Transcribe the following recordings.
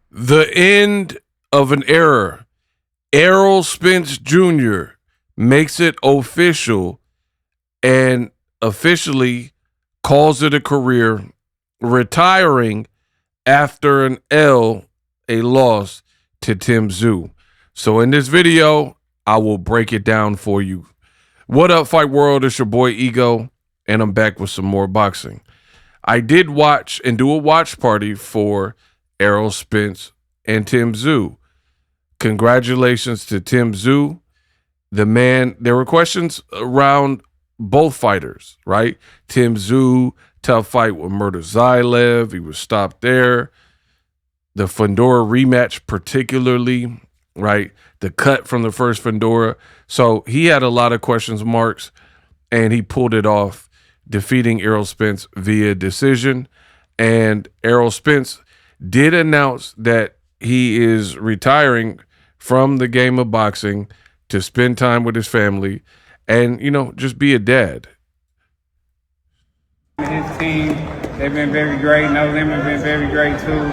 The end of an era. Errol Spence Jr. makes it official and officially calls it a career, retiring after a loss to Tim Tszyu. So in this video, I will break it down for you. What up, Fight World? It's your boy Ego, and I'm back with some more boxing. I did watch and do a watch party for Errol Spence and Tim Tszyu. Congratulations to Tim Tszyu. The man, there were questions around both fighters, right? Tim Tszyu, tough fight with Murtazaev. He was stopped there. The Fundora rematch particularly, right? The cut from the first Fundora. So he had a lot of questions marks, and he pulled it off, defeating Errol Spence via decision. And Errol Spence did announce that he is retiring from the game of boxing to spend time with his family and, you know, just be a dad. His team, they've been very great. No Limit been very great too.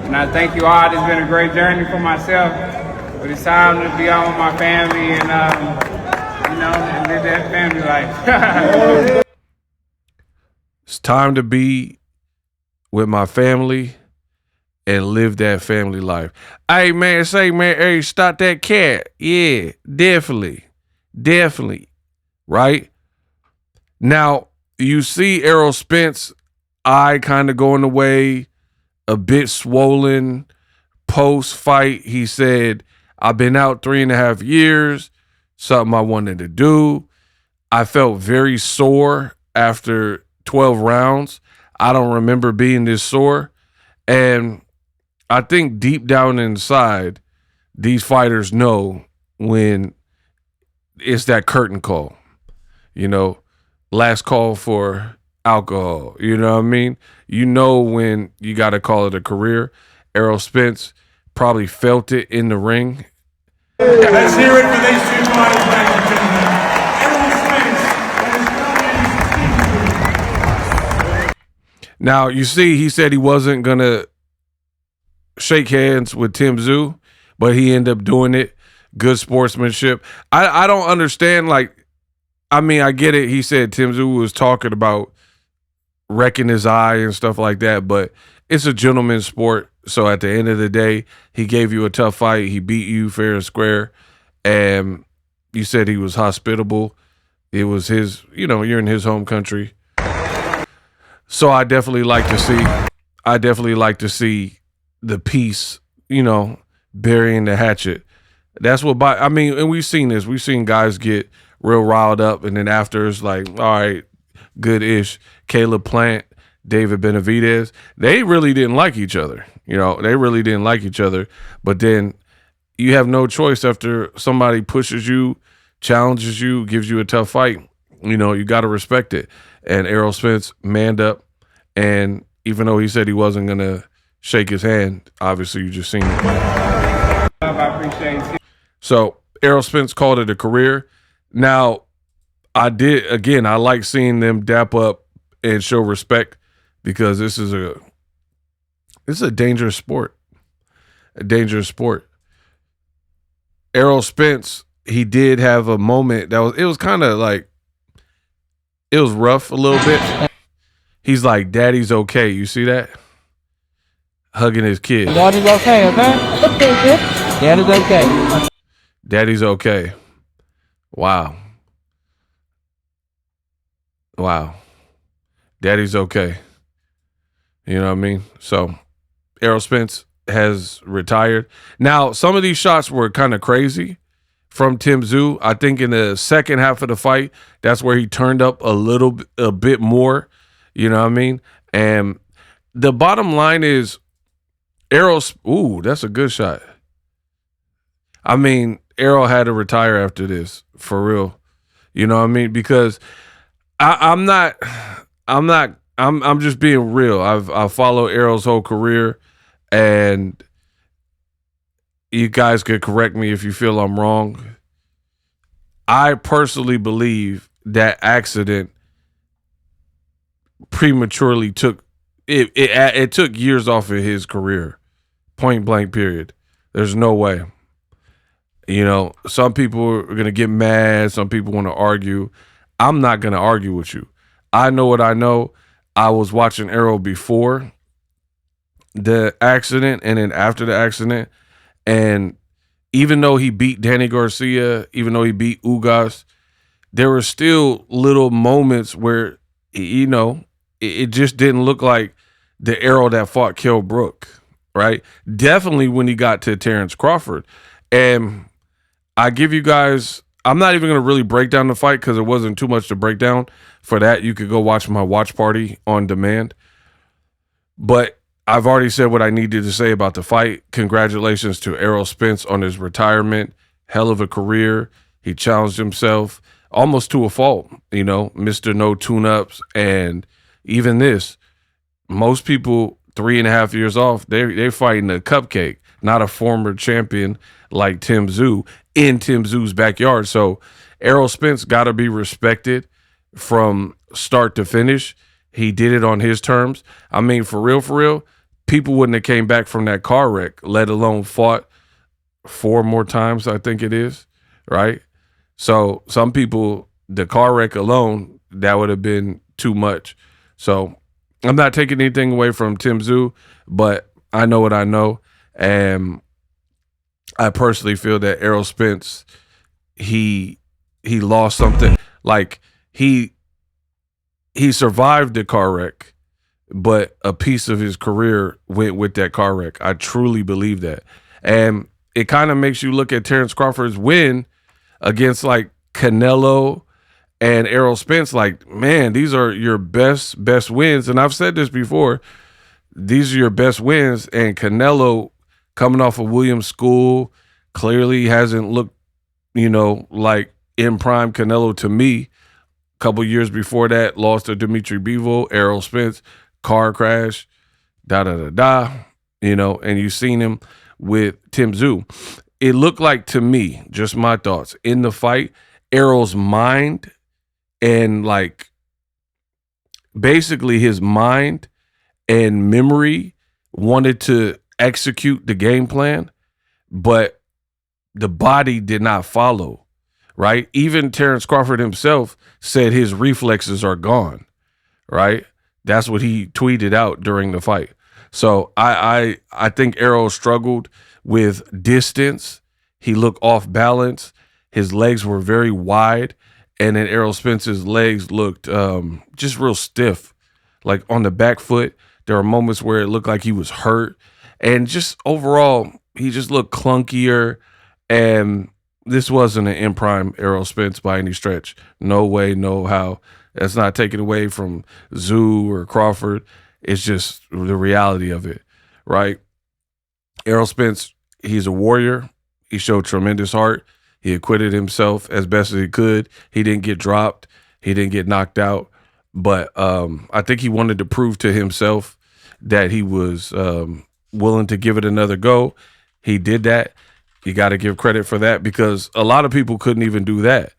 And I thank you all. It's been a great journey for myself. But it's time to be out with my family and, and live that family life. It's time to be with my family and live that family life. Hey, man, hey, stop that cat. Yeah, definitely. Right? Now, you see Errol Spence, eye kind of going away, a bit swollen. Post-fight, he said, I've been out 3.5 years, something I wanted to do. I felt very sore after 12 rounds. I don't remember being this sore. And I think deep down inside, these fighters know when it's that curtain call, you know, last call for alcohol. You know what I mean? You know when you got to call it a career. Errol Spence probably felt it in the ring. Let's hear it for these two fighters, ladies and gentlemen. Errol Spence. Now, you see, he said he wasn't going to shake hands with Tim Tszyu, but he ended up doing it. Good sportsmanship. I don't understand, I get it. He said Tim Tszyu was talking about wrecking his eye and stuff like that, but it's a gentleman's sport. So at the end of the day, he gave you a tough fight. He beat you fair and square. And you said he was hospitable. It was his, you're in his home country. So I definitely like to see the peace, burying the hatchet. That's what, and we've seen this. We've seen guys get real riled up, and then after it's like, all right, good-ish. Caleb Plant, David Benavidez, they really didn't like each other. But then you have no choice after somebody pushes you, challenges you, gives you a tough fight. You got to respect it. And Errol Spence manned up, and even though he said he wasn't going to shake his hand, obviously you just seen it. I appreciate it. So Errol Spence called it a career. Now, I like seeing them dap up and show respect, because this is a dangerous sport. Errol Spence, he did have a moment it was kind of like, it was rough a little bit. He's like, Daddy's okay. You see that? Hugging his kid. Daddy's okay, okay? Daddy's okay. Daddy's okay. Wow. Daddy's okay. You know what I mean? So Errol Spence has retired. Now, some of these shots were kind of crazy from Tim Tszyu. I think in the second half of the fight, that's where he turned up a bit more. You know what I mean? And the bottom line is that's a good shot. Errol had to retire after this, for real. You know what I mean? Because I'm just being real. I follow Errol's whole career, and you guys could correct me if you feel I'm wrong. I personally believe that accident prematurely took years off of his career. Point blank period. There's no way. You know, some people are going to get mad. Some people want to argue. I'm not going to argue with you. I know what I know. I was watching Errol before the accident and then after the accident. And even though he beat Danny Garcia, even though he beat Ugas, there were still little moments where, you know, it just didn't look like the Errol that fought Kell Brook, right? Definitely when he got to Terrence Crawford. And I give you guys, I'm not even going to really break down the fight because it wasn't too much to break down. For that, you could go watch my watch party on demand. But I've already said what I needed to say about the fight. Congratulations to Errol Spence on his retirement. Hell of a career. He challenged himself almost to a fault, you know, Mr. No Tune-Ups. And even this, most people 3.5 years off, they're fighting a cupcake, not a former champion like Tim Tszyu in Tim Tszyu's backyard. So Errol Spence got to be respected from start to finish. He did it on his terms. I mean, for real, people wouldn't have came back from that car wreck, let alone fought 4 more times, I think it is, right? So some people, the car wreck alone, that would have been too much. So I'm not taking anything away from Tim Tszyu, but I know what I know. And I personally feel that Errol Spence, he lost something. Like he survived the car wreck, but a piece of his career went with that car wreck. I truly believe that. And it kind of makes you look at Terrence Crawford's win against like Canelo and Errol Spence like, man, these are your best wins. And I've said this before, these are your best wins. And Canelo, coming off of Williams School, clearly hasn't looked, you know, like in prime Canelo to me. A couple years before that, lost to Dimitri Bivol, Errol Spence, car crash, you know, and you've seen him with Tim Tszyu. It looked like to me, just my thoughts, in the fight, Errol's mind and like basically his mind and memory wanted to execute the game plan, but the body did not follow, right? Even Terrence Crawford himself said his reflexes are gone, right? That's what he tweeted out during the fight. So I think Errol struggled with distance. He looked off balance. His legs were very wide. And then Errol Spence's legs looked just real stiff. Like on the back foot, there were moments where it looked like he was hurt. And just overall, he just looked clunkier. And this wasn't an in-prime Errol Spence by any stretch. No way, no how. That's not taken away from Tszyu or Crawford. It's just the reality of it, right? Errol Spence, he's a warrior. He showed tremendous heart. He acquitted himself as best as he could. He didn't get dropped. He didn't get knocked out. But I think he wanted to prove to himself that he was willing to give it another go. He did that. You got to give credit for that because a lot of people couldn't even do that.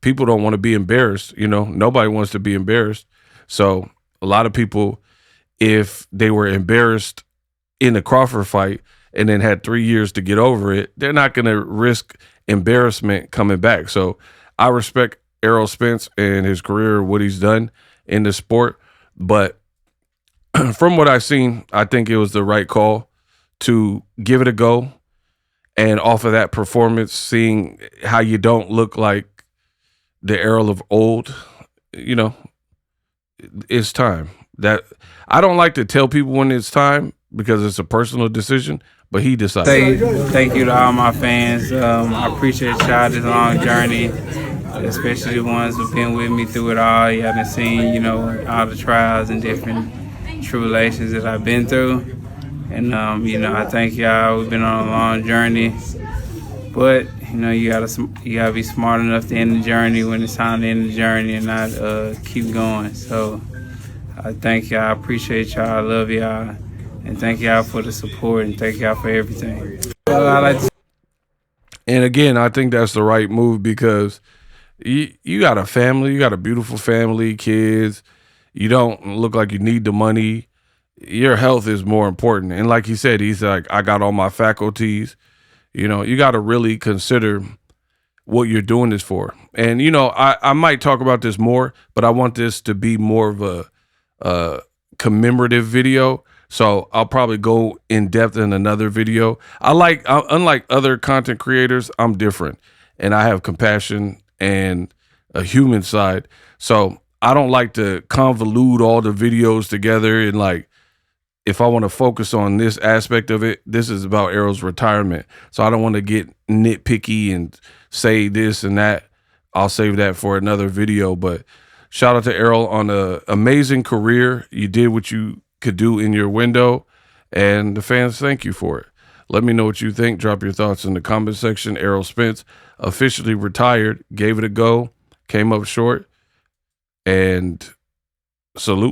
People don't want to be embarrassed. You know, nobody wants to be embarrassed. So a lot of people, if they were embarrassed in the Crawford fight and then had 3 years to get over it, they're not going to risk embarrassment coming back. So I respect Errol Spence and his career, what he's done in the sport. But from what I've seen, I think it was the right call to give it a go. And off of that performance, seeing how you don't look like the Errol of old, you know, it's time. That I don't like to tell people when it's time because it's a personal decision, but he decided. Thank you to all my fans. I appreciate y'all this long journey, especially the ones who've been with me through it all. You haven't seen, you know, all the trials and different tribulations that I've been through. And, you know, I thank y'all. We've been on a long journey. But, you know, you gotta be smart enough to end the journey when it's time to end the journey and not keep going. So I thank y'all. I appreciate y'all. I love y'all. And thank y'all for the support and thank y'all for everything. And again, I think that's the right move because you got a family. You got a beautiful family, kids. You don't look like you need the money. your health is more important. And like he said, he's like, I got all my faculties. You know, you got to really consider what you're doing this for. And, you know, I might talk about this more, but I want this to be more of a commemorative video. So I'll probably go in depth in another video. Unlike other content creators, I'm different and I have compassion and a human side. So I don't like to convolute all the videos together and like, if I want to focus on this aspect of it, this is about Errol's retirement. So I don't want to get nitpicky and say this and that. I'll save that for another video. But shout out to Errol on an amazing career. You did what you could do in your window, and the fans thank you for it. Let me know what you think. Drop your thoughts in the comment section. Errol Spence officially retired, gave it a go, came up short, and salute.